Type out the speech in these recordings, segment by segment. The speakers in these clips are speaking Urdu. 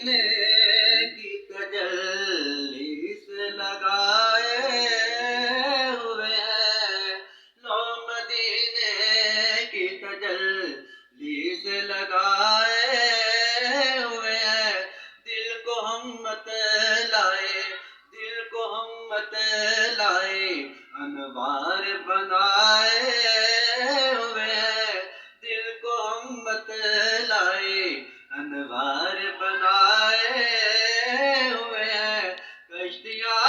کی تجلی سے لگائے ہوئے ہیں، لو مدینے کی تجلی سے لگائے ہوئے ہیں، دل کو ہم مت لائے، دل کو ہم مت لائے، انوار بنائے ہوئے ہیں، دل کو ہم مت لائے، انوار بنائے ہوئے ہیں، کشتیاں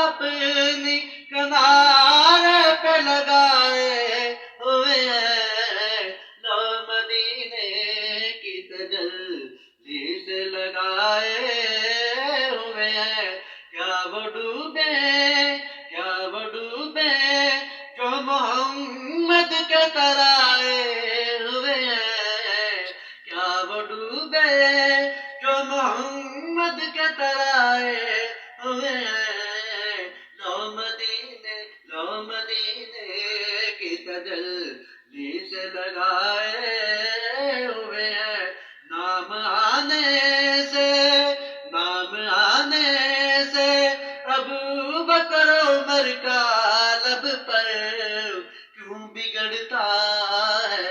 اپنی کنارے پہ لگائے ہوئے ہیں، لو مدینے کی تجلی سے لگائے ہوئے ہیں، کیا وہ ڈوبے جو محمد کے ترائے ہوئے ہیں، کیا وہ ڈوبے جو محمد کے ترائے ہوئے ہیں، لو مدینے کی تجلی سے لگائے ہوئے ہیں، نام آنے سے ابو بکر عمر کا لب پر کیوں بگڑتا ہے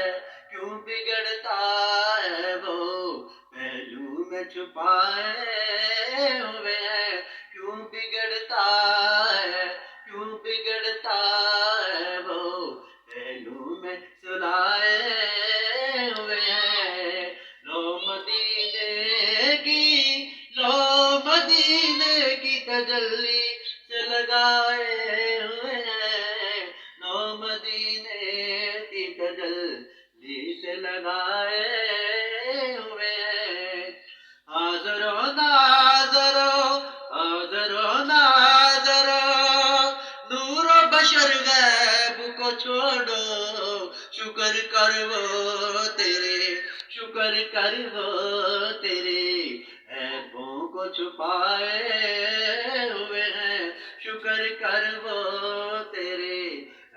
وہ پہلو میں چھپائے ہوئے ہیں، کیوں بگڑتا ہے وہ پہلو میں سلائے ہوئے ہیں، لو مدینے کی تجلی سے لگائے ہوئے ہیں، لو مدینے کی تجلی سے لگائے ہوئے ہیں، حاضر و ناظر نور و بشر غیب کو چھوڑو، شکر کر وہ تیرے عیبوں کو چھپائے ہوئے ہیں، شکر کر وہ تیرے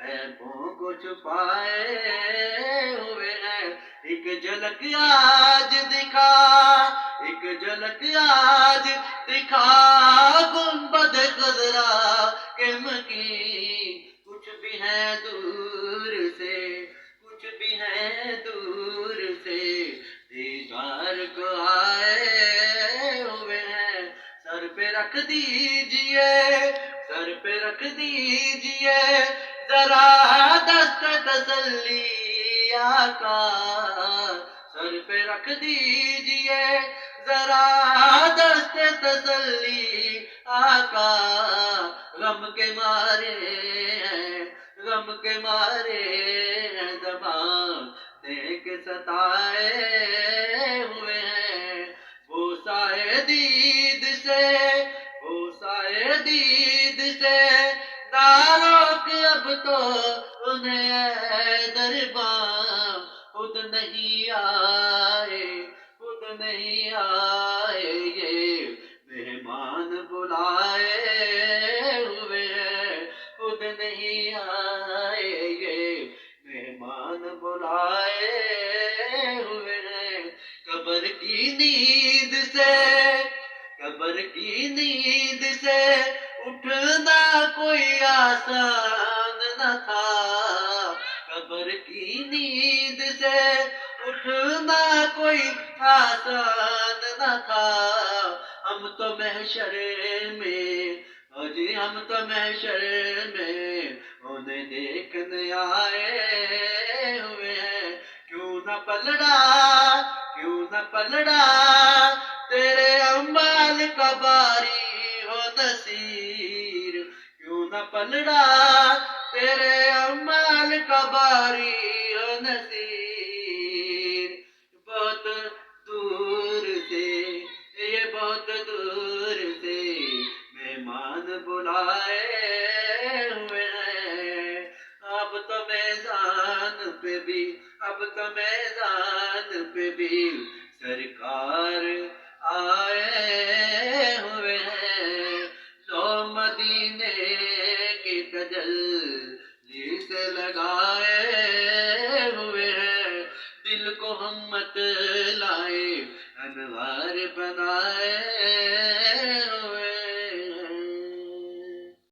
عیبوں کو چھپائے ہوئے ہیں، ایک جھلک آج دکھا گنبد خضرا کے مکین، کچھ بھی ہے دور سے دیدار کو آئے ہوئے ہیں، سر پہ رکھ دیجئے ذرا دست تسلی آقا، سر پہ رکھ دیجئے ذرا دست تسلی آقا، غم کے مارے ہیں زبان دے کے ستائے ہوئے ہیں، بوسائے دید سے نہ روک اب تو انہیں اے درباں، خود نہیں آئے یہ مہمان بلائے ہوئے ہیں، خود نہیں آئے یہ مہمان بلائے ہوئے ہیں، قبر کی نیند سے اٹھنا کوئی آسان نہ تھا، قبر کی نیند سے اٹھنا کوئی آسان نہ تھا، ہم تو محشر میں انہیں دیکھنے آئے ہوئے ہیں، کیوں نہ پلڑا تیرے اعمال کا باری ہو نصیر، کیوں نہ پلڑا تیرے اعمال کا باری ہو نصیر، بہت دور سے مہمان بلائے ہوئے ہیں، اب تو میزان پہ بھی سرکار آئے ہوئے ہیں، لو مدینے کی تجلی سے لگائے ہوئے ہیں، دل کو ہم مت لائے انوار بنائے